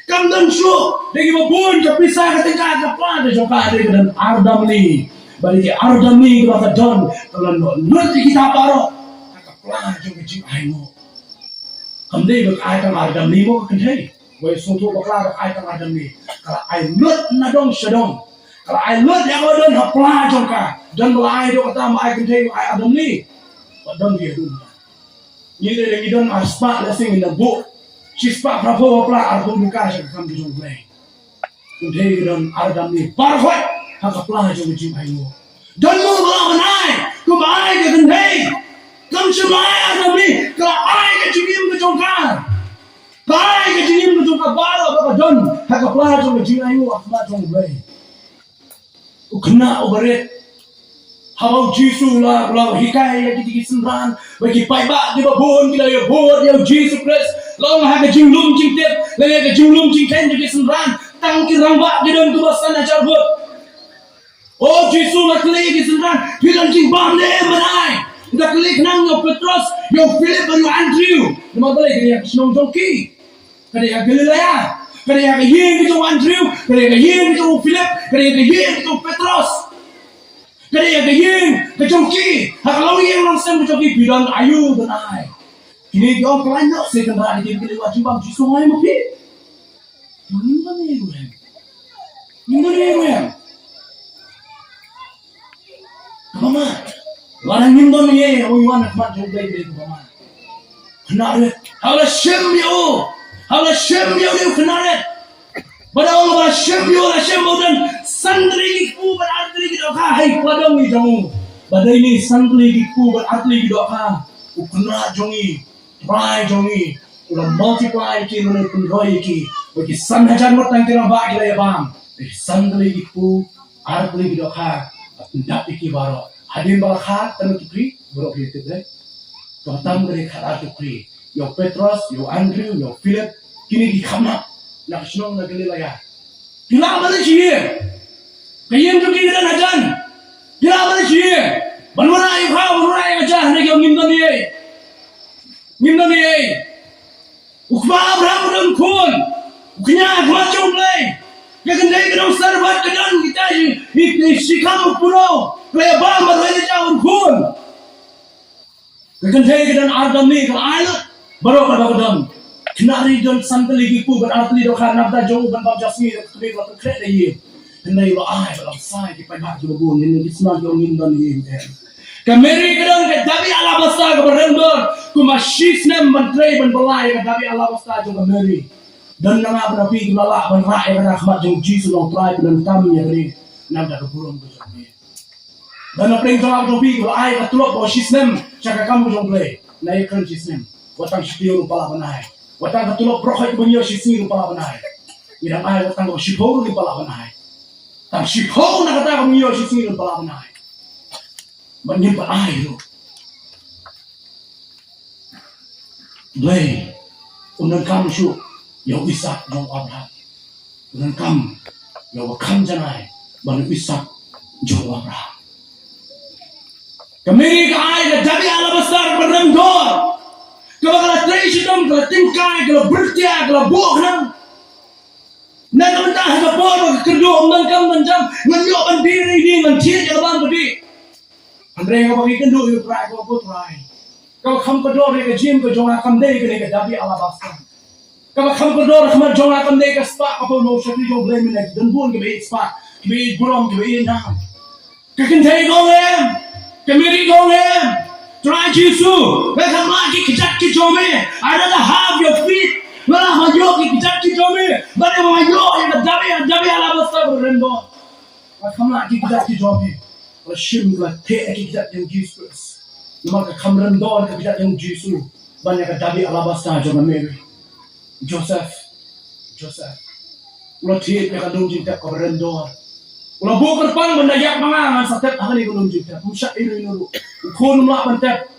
cam đơn số để cái mà buồn cái pisa cái cái plan để cho cái để cái ardamni bagi cái ardamni cái bahasa don kalau nuốt thì kita baru cái plan cho cái chim ai mo cầm đi được ai trong ardamni mo cái thế với số thu bạc la ai trong ardamni kalau ai nuốt na dong sedong kalau ai nuốt yang ada don plan cho cái don lai do kata ai cái thế ai ardamni don dia dulu ni dia don aspa la sing in the book Sispa Prabowo pula arbo muka saya kam di jong play. Kuntai don ardam ni parfait hak pula jong jim ayo. Don mu lawan ai, ku mai ke kuntai. Kam semai ardam ni ka ai ke jim ke jong ka. Ai ke jim ke jong ka baro ka don hak pula jong jim ayo akma jong play. Ku kena obaret. Habang Jisu lah hikai yang kita senran bagi paiba di babon kita ya bod yang Jisu Christ long ha ke jinglum jingtep le ke jinglum jingken di senran tang ki ramba di don tu basan ajar bod oh Jisu la kli di senran hilang jing bam ne manai dak klik nang yo Petrus yo Philip yo Andrew nama boleh dia senong jongki kada ya Galilea kada ya ke yin ke Andrew kada ya ke yin ke Philip kada ya ke yin ke Petrus kada ya ke yin ke jongki hakalau yin langsung ke jongki bidan ayu dan ai ini dia orang lain nak saya kena dia pilih wajib bang Jisu mai mapi ni mana ni gue ni mana ni gue mama larang ni mana ni orang mana mat jong baik baik mama kena ada hala shem yo ni kena ada pada orang hala shem dan sandri ku berarti kita hai padang ni jong badai ni sandri ku berarti kita ukena jongi try jongi ulah multiply ki ulah pendoi ki bagi san hajar mot tang kira ba ki le bang sandri ku arti kita ndak ki baro hadin bal khat tan ki bro ki te totam gre khat ki yo Petrus yo Andrew yo Philip kini ki khamna nak snong na gele la ya kila mana sih kayem tu ki dan hajan kila mana sih banwana ai kha banwana ai aja ne ki ngim dan ni ukba Abraham dan kun uknya gua comblay ya kendai kedong sarbat kedan kita ni sikam puno kaya ba marwele jauh kun ya kendai kedan ardam ni kalau alat baru pada kedam kenari dan santali kipu berarti do kana da jauh ban bab jasmi kebe waktu kre dai kendai lo ai dalam sai di pada tu bun ni disna yo ngim dan ni Kameri kedong ke dabi ala basta ke berendor ku masisnem menteri ben belai ke dabi ala basta jong kameri dan nama benapi kelala ben rai ke rahmat jong Jisu long trai dan kami ya ni nam da burung ku jong dan apa yang jawab jong pi ai ke tulok bo sisnem caka kamu jong play nai kan sisnem watang shipio pala banai watang ke tulok brokhoi bunyo sisni pala banai ira ai watang ko shipo ni pala banai tang shipo na kata ko bunyo sisni pala banai menimpa air Blay unan kam syu yo ISAAK jong Abraham unan kam yo kam janai ban ISAAK jong Abraham kami ka ai da dabi ala besar berendor kalau tradition kalau tingkai kalau bertia kalau bohong nak mentah ke por kedua unan kam menjam nganyo ban diri ni mentie jalan budi Andre nga bagi kendo yung try ko try. Kau kham ko dor ke gym ko jonga kam dei ke dabi ala basta. Kau kham ko dor kham jonga kam dei ke spa ko no shati jo blame ne dan bun ke be spa ke be buram ke be na. Ke kin thei go em. Ke miri go em. Try Jisu. Ke kham ma ki kijat ki jome. I rather have your feet. Wala ma yo ki kijat ki jome. Bare ma yo ke dabi ala basta ko rendo. Kham ma ki kijat ki jome. Shim la te akidat yang Jesus maka kamran don akidat yang Jesus banyak dabi alabasta jona Mary Joseph ulah te ka dong jinta ka rendor ulah bukan pang mendayak mangan satet ahli dong jinta musya inu kun ma bantet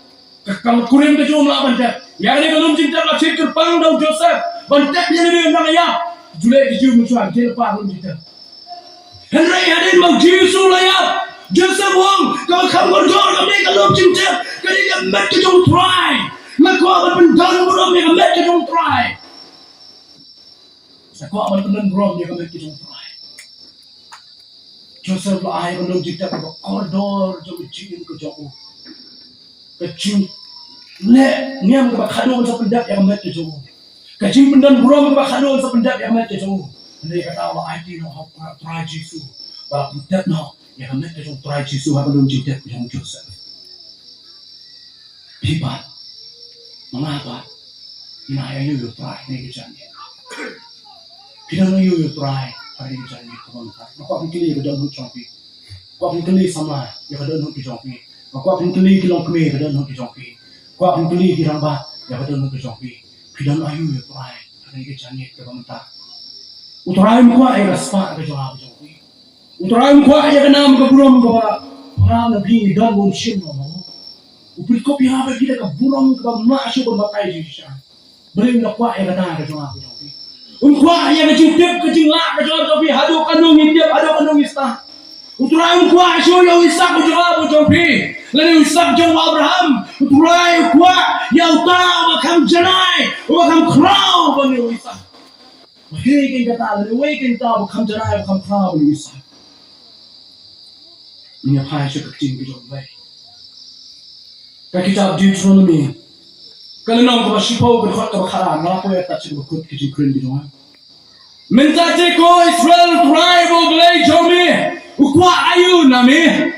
kal kurim ke jumlah bantet yang ni dong jinta la cikir pang dong Joseph bantet dia ni nang ya jule di jum musuan te pa dong jinta Henry hadin mau Jesus la ya Joseph Wong, kau kamu dor kau ni kalau cinta, cái này là mất cái trong try mà có mình đơn brom này là mất cái trong try sẽ có mình đơn brom này là mất cái trong try Joseph là ai mà chỉ tập vào corridor cho mình chinh cái chỗ cái chinh lệ niệm cái khát đôn sao pendak yang mất cái chỗ cái chinh mình đơn brom cái khát đôn sao pendak yang mất cái chỗ này cái nào là ai đi nó học try Jesus và pendak nó yang mất cái trong try Jesus hay belum chỉ tập trong Joseph Pipa, mengapa? Ina yang you try ni kerjanya. Kita nak you try hari kerjanya kawan tak. Kau pun kili kita nak jumpi. Kau pun kili sama, ya kita nak jumpi. Kau pun kili kita nak kami kita nak jumpi. Kau pun kili kita ramba, ya kita nak jumpi. Kita nak you try hari kerjanya kawan tak. Utrai muka ayah raspa kita nak jumpi. Utrai muka ayah kenam keburam kepada orang nabi dan muncul nama. Uprit ko piha ba kita ka burong ka masyo ba matay siya. Bring na kwa ya na ka jong ako jong. Kwa ya ka jintip ka jingla ka jong pi hado kanung indip hado kanung ista. Utray kwa syo yo Isak ko jong ako jong pi. Lani Isak jong Abraham. Utray kwa ya uta ba kam janai ba kam kraw ba ni Isak. Mahigin ka ta lani wakin ta ba kam janai ba kam kraw ba ni Isak. Ni pa syo ka jing ka jong bay. Kitab Deuteronomy. Kalau nong kau sipau berkhot kau berkhara, malah kau yang tak cukup berkhot kecil keren di rumah. Minta teko Israel tribe boleh jomi, ukwa ayu nami,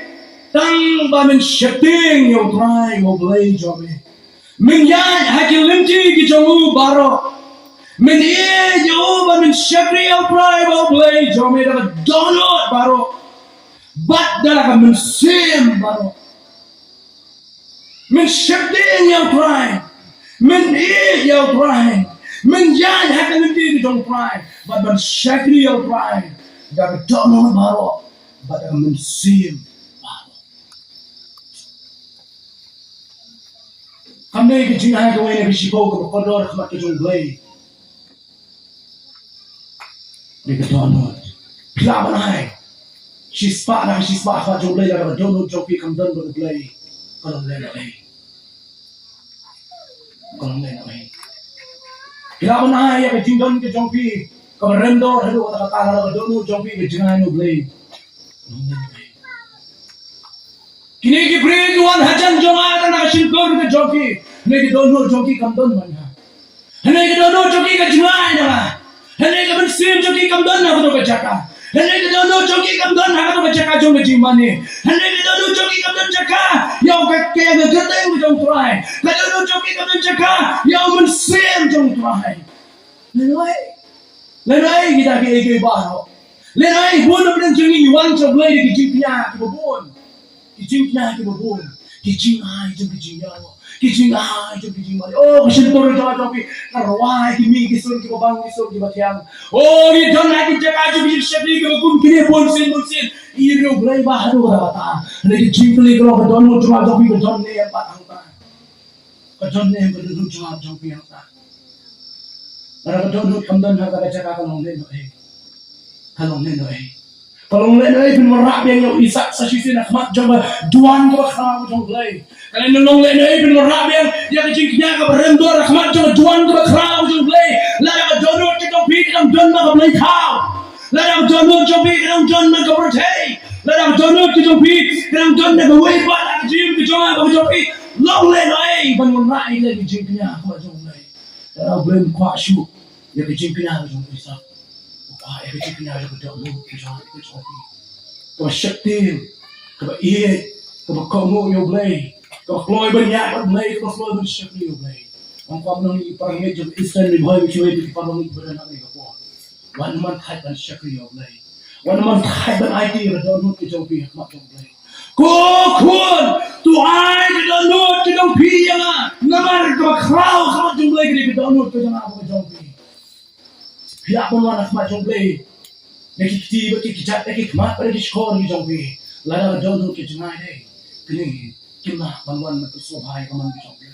tang bamin shifting yang tribe boleh jomi. Minyak hakil limti kijamu baro, min ye jauh bamin shifting yang tribe boleh jomi dapat download baro, bat dalam min sim baro. من شبدين يا براين من إيه يا براين من جان هذا ندير جون براين بعد شكل يا براين بعد دونو بارو بعد من سيم بارو كم نيجي جينا كوين بيشيبوك بقدر خمات جون بلاي نيجي دونو كلام ناي شيسبا خمات جون بلاي لكن دونو جوبي كم دون بلاي kalau lain lagi. Kila mana ya ketinggalan ke jompi, kalau rendor hadu kata kata kalau donu jompi ke jengai nu blay. Kini ki bring wan hajan jonga dan asin kor ke jompi, ne ki donu jompi kam don mana. Ne ki donu jompi ke jengai na. Ne ki bensin jompi kam don na ke jaka. Ne ki donu jompi kam don na ke jaka jom ke jimani. Ne ki donu jompi kam don jaka. Yang kaya ngegeteng jom try. Kalau donu jompi kam don jaka, yang bensin jom try. Lenai kita ke baro. Lenai pun belum jengi yuan jom lay di JINGKÑIA ke babon. JINGKñIA ke babon. JINGKñIA jom JINGKñIA. JINGKñIA jom JINGKñIA. Oh, kesentor jom karwai ki mi kisur ki babang kisur ki batiang. Oh, ni don lagi jaka jom shadi ke babon kini bonsin. Iro blay bahado bata. Lagi JINGKñIA ke babon jom jom ke don ne patang ta. Ke don ne ke don jom piang ta. Orang kedua kamdan harga jaka kalong len oi. Kalong len oi bin merap yang Isak sasisi nak mat jamba duan ko kham jong blai. Kalau nong len oi bin merap yang JINGKñIA ka berendor mat jamba duan ko kham jong blai. Lara donor ke jong pi kam don ma blai thao. Lara donor jong pi kam don ma ko berthei. Lara donor ke jong pi kam don ma ko wei ba la jim ke jong ma jong pi long len oi bin merap lagi JINGKñIA ko jong blai. Lara blem kwa shu ya ke JINGKñIA jong Isak. Ya ke JINGKñIA jong donu ke jong pi. Kau syaktir, kau iya, kau kamu yo blay, kau keluar banyak blay, kau keluar bersyaktir yo blay. Orang kau menang perang ni jom Islam ni boy cuci di parang ni beranak ni kau. Wan man thai ban syaktir yo blay. Wan man thai ban IT berdonu ke jom pi mak jom blay. Kau kun tu ai berdonu ke jom pi yang namar kau kraw kau jom blay ke berdonu ke jom pi. Pihak pun wan mak jom blay. Nekiti bagi kita nekik mat pada di sekolah ni jombi. Lara dono ke jenai deh. Kini kena bangun nak sobai kaman di jombi.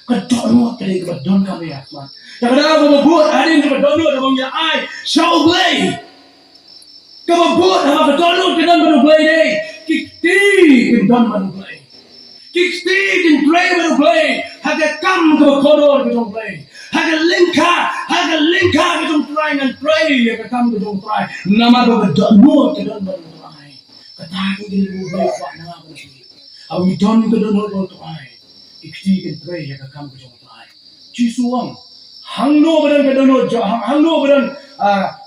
Kedono kali ke don kami ya mat. Kadang apa buat ada yang kedono dalam ya ai show play. Kau buat apa kedono ke don baru play deh. Kiti ke don baru play. Kikti can play with play. Haga come to a corridor que don't play. Haga linka que don't try and pray. Haga come que don't try. Namado que don't know que don't try. Kata que don't play what na ba ni. Awi don que don't try. Kikti can pray. Haga come que don't try. Chisuang. Hang no badan que don't know. Hang no badan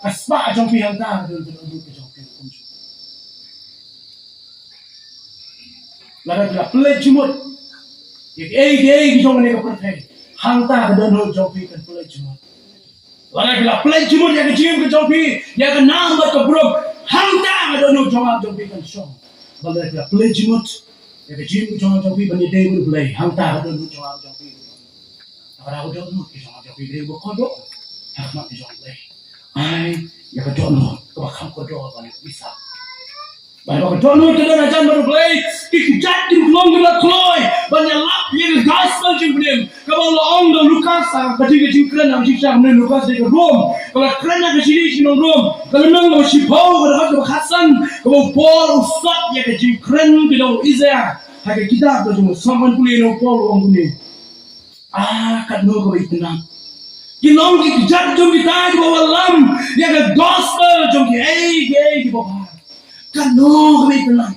kaspa jong pi hang ta que don't know que jong pi kum. Lara la play chimot. If ay jong ne ka perthai hang ta ka don ho jong pi kan play chimot. Lara la play chimot ya ka jim ka jong pi ya ka nam ba ka bro hang ta ka don ho jong pi kan song. Lara la play chimot ya ka jim ka jong pi ban day will play hang ta ka don ho jong pi. Lara ko don ho ki jong pi day will kodo hang ma jong play. Ai ya ka don ho ka ba kham ko do ba ni bisa. Baik, don't know to ajan baru play. Ikjat tim long kita kloy. Banyak lap yang gospel jing benim. Kalau long do Lukas ketika jingkran am jingsa benim Lukas di Rom. Kalau kran nak sini sini Rom. Kalau nang mau sipau kalau Hasan. Kalau Paul usap ya ke jingkran kalau Isaiah. Hak kita tu cuma saman pulih no Paul orang ni. Kat no kau itnam. Kinong ikjat jom kita di bawah lam. Ya ke gospel jom di bawah. Kano kami tenang.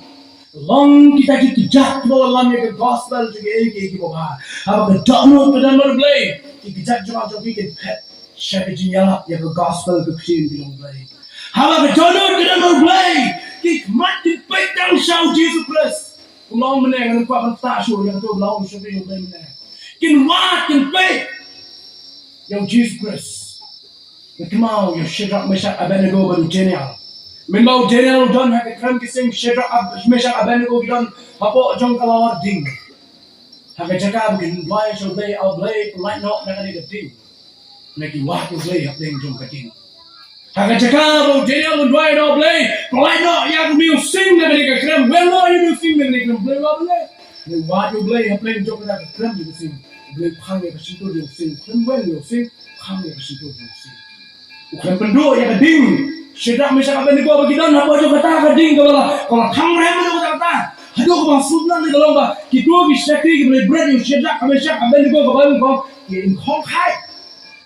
Long kita dikejar bawa lam yang gospel juga iki bawah. Apa kedono pedan berblay. Dikejar juga jogi ke pet. Syekh JINGKNYA yang gospel ke kecil bilang blay. Apa kedono pedan berblay. Kik mati petang syau Jesus Christ. Long meneng dengan kuat tak syur yang tu long syur yang blay meneng. Kin wat kin pet. Yang Jesus Christ. Kemau yang Shadrach Meshach Abednego baru genial. Membau Daniel don hak kram kising Shadrach Meshach Abednego don hapo jong kalawar ding. Hak jaga begin why shall they outplay light not nak ada ding. Neki wah tu play hak ding jong kating. Hak jaga bo Daniel don why not play light not ya ku sing nak ada kram well no you sing nak ada kram play what play. Ni wah tu play hak play jong nak kram you sing. Play phang ya situ you sing kram well you sing phang ya situ you sing. Ukram penduk ya ding. Shadrach Meshach Abednego bagi dan apa aja kata kading kalau kham rem itu kata aduh kau maksudnya ni kalau bah kita bisa kiri boleh bread yang Shadrach Meshach Abednego kau yang kong kai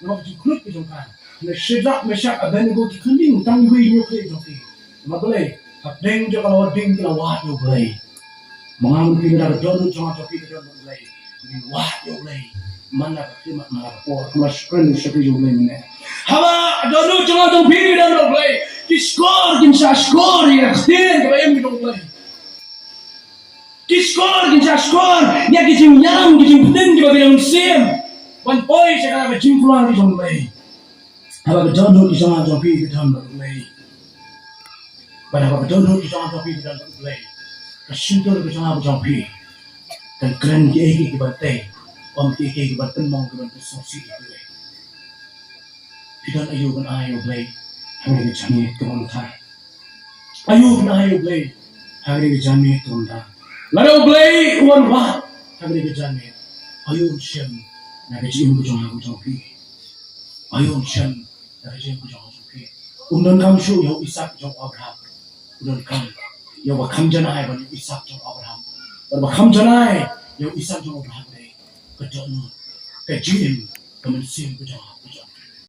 nak diklut ke jongkan ni Shadrach Meshach Abednego dikending tang hui nyukli jongki mak boleh kading je kalau ding kalau wah tu boleh mengamun kita ada donut jangan jongki kita boleh ni wah tu boleh mana kita mana por kelas keren sekali boleh mana Haba donut jangan jongki kita boleh Kiskor kinsa skor ya khtin ke bayam bidong play. Kiskor kinsa skor ya kijing nyam kijing peden ke bayam sim. Wan poi sekala kijing pulang bidong play. Haba dono kisah jopi bidong play. Pada haba dono kisah jopi bidong play. Kasintor kisah jopi. Dan keren ke bate. Om ke bate mong ke bate sosi play. Bidong ayu kan ayu play. Hari kejami tuntah. Ayu na ayu play. Hari kejami tuntah. Lalu play uan wat. Hari kejami. Ayu shem. Nak kejim kujang aku jangki. Ayu shem. Nak kejim kujang aku jangki. Undan kam shu yau ISAAK jang Abraham. Undan kam. Yau bakam janai ban ISAAK jang Abraham. Bakam janai yau ISAAK jang Abraham. Kejono. Kejim. Kemensim kujang aku jangki.